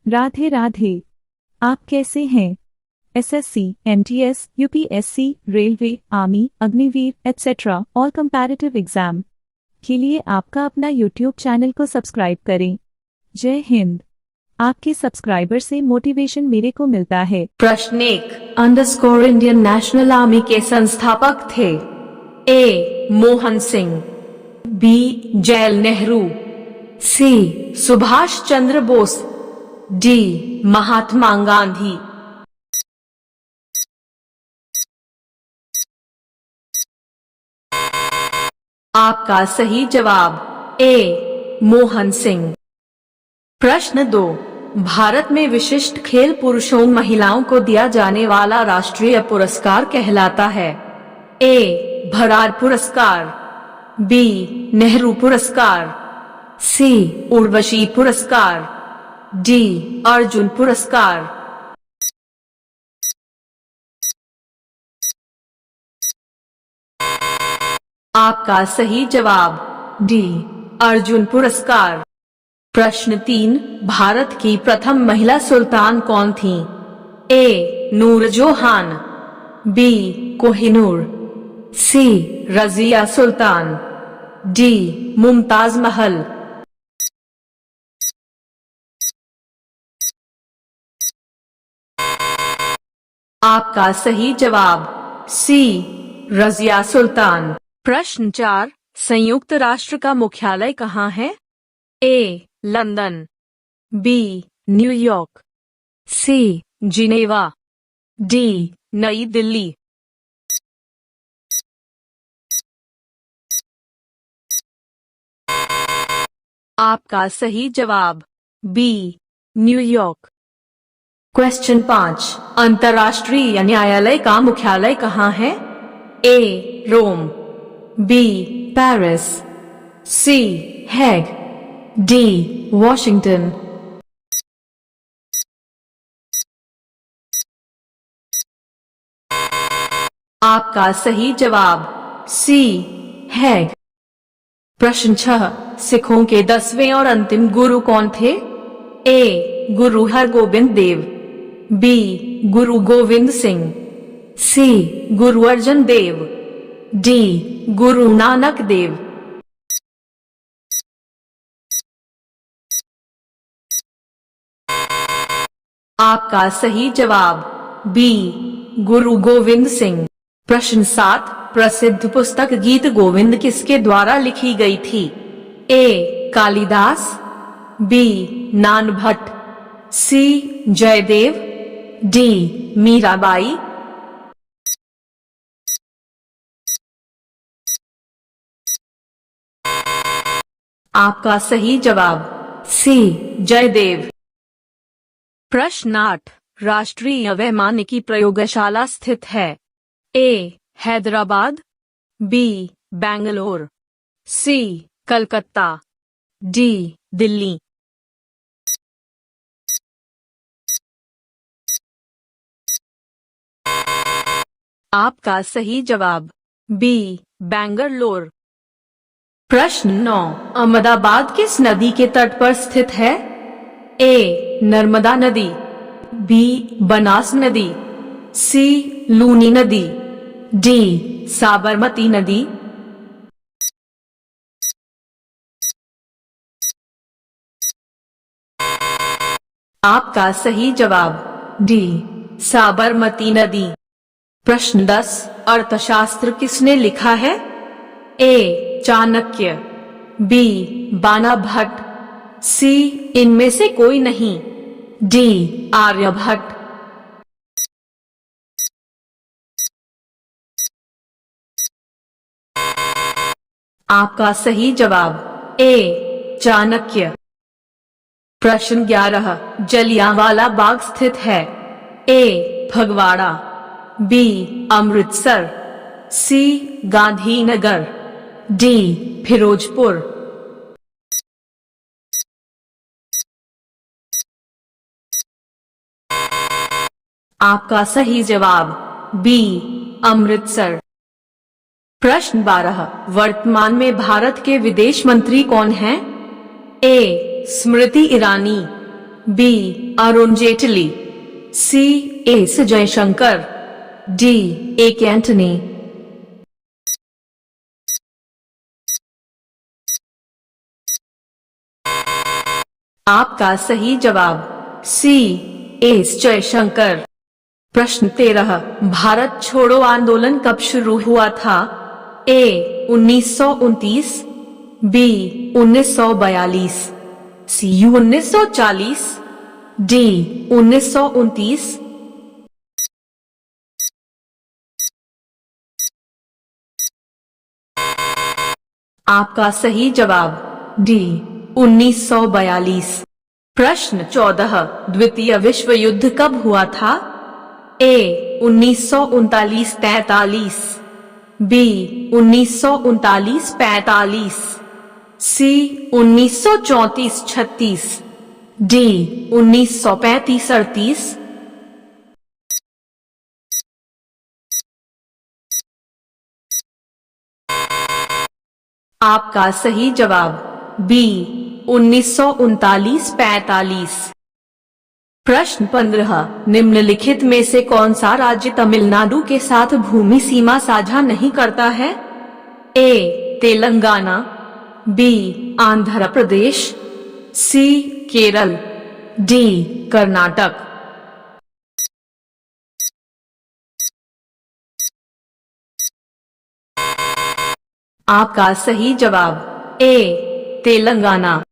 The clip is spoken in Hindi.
राधे राधे। आप कैसे हैं? SSC, MTS, UPSC, railway, army, Agniveer etcetera और कंपैरेटिव एग्जाम के लिए आपका अपना यूट्यूब चैनल को सब्सक्राइब करें। जय हिंद। आपके सब्सक्राइबर से मोटिवेशन मेरे को मिलता है। प्रश्न 1 इंडियन नेशनल आर्मी के संस्थापक थे? ए. मोहन सिंह, बी. जवाहरलाल नेहरू, सी. सुभाष चंद्र बोस, डी. महात्मा गांधी। आपका सही जवाब ए. मोहन सिंह। प्रश्न 2, भारत में विशिष्ट खेल पुरुषों महिलाओं को दिया जाने वाला राष्ट्रीय पुरस्कार कहलाता है? ए. भरार पुरस्कार, बी. नेहरू पुरस्कार, सी. उर्वशी पुरस्कार, डी. अर्जुन पुरस्कार। आपका सही जवाब डी. अर्जुन पुरस्कार। प्रश्न 3, भारत की प्रथम महिला सुल्तान कौन थी? ए. नूरजहान, बी. कोहिनूर, सी. रजिया सुल्तान, डी. मुमताज महल। आपका सही जवाब सी. रजिया सुल्तान। प्रश्न 4, संयुक्त राष्ट्र का मुख्यालय कहाँ है? A. London, B. New York, C. Geneva, D. New Delhi. आपका सही जवाब बी. न्यूयॉर्क। क्वेश्चन 5, अंतर्राष्ट्रीय न्यायालय का मुख्यालय कहाँ है? ए. रोम, बी. पेरिस, सी. हैग, डी. वॉशिंगटन। आपका सही जवाब सी. हैग। प्रश्न 6, सिखों के 10वें और अंतिम गुरु कौन थे? ए. गुरु हरगोबिंद देव, बी. गुरु गोविंद सिंह, सी. गुरु अर्जन देव, डी. गुरु नानक देव। आपका सही जवाब बी. गुरु गोविंद सिंह। प्रश्न 7, प्रसिद्ध पुस्तक गीत गोविंद किसके द्वारा लिखी गई थी? ए. कालिदास, बी. नान भट्ट, सी. जयदेव, डी. मीराबाई। आपका सही जवाब सी. जयदेव। प्रश्न 8, राष्ट्रीय वैमानिकी प्रयोगशाला स्थित है? ए. हैदराबाद, बी. बेंगलोर, सी. कलकत्ता, डी. दिल्ली। आपका सही जवाब बी. बेंगलोर। प्रश्न 9, अहमदाबाद किस नदी के तट पर स्थित है? ए. नर्मदा नदी, बी. बनास नदी, सी. लूनी नदी, डी. साबरमती नदी। आपका सही जवाब डी. साबरमती नदी। प्रश्न 10, अर्थशास्त्र किसने लिखा है? ए. चाणक्य, बी. बाणा भट्ट, सी. इनमें से कोई नहीं, डी. आर्यभट्ट। आपका सही जवाब ए. चाणक्य। प्रश्न 11, जलियांवाला बाग स्थित है? ए. फगवाड़ा, बी. अमृतसर, सी. गांधीनगर, डी. फिरोजपुर। आपका सही जवाब बी. अमृतसर। प्रश्न 12, वर्तमान में भारत के विदेश मंत्री कौन हैं? A. Smriti Irani, B Arun Jaitley, C S Jaishankar, D A Antony. आपका सही जवाब सी एस जयशंकर। प्रश्न 13, भारत छोड़ो आंदोलन कब शुरू हुआ था? ए 1929, बी 1942, सी 1940, डी 1929। आपका सही जवाब डी 1942। प्रश्न 14, द्वितीय विश्व युद्ध कब हुआ था? ए 1939-43, बी 1939-45, सी 1934-36, डी 1935-38। आपका सही जवाब बी 1939-45। प्रश्न 15, निम्नलिखित में से कौन सा राज्य तमिलनाडु के साथ भूमि सीमा साझा नहीं करता है? ए तेलंगाना, बी आंध्र प्रदेश, सी केरल, डी कर्नाटक। आपका सही जवाब ए तेलंगाना।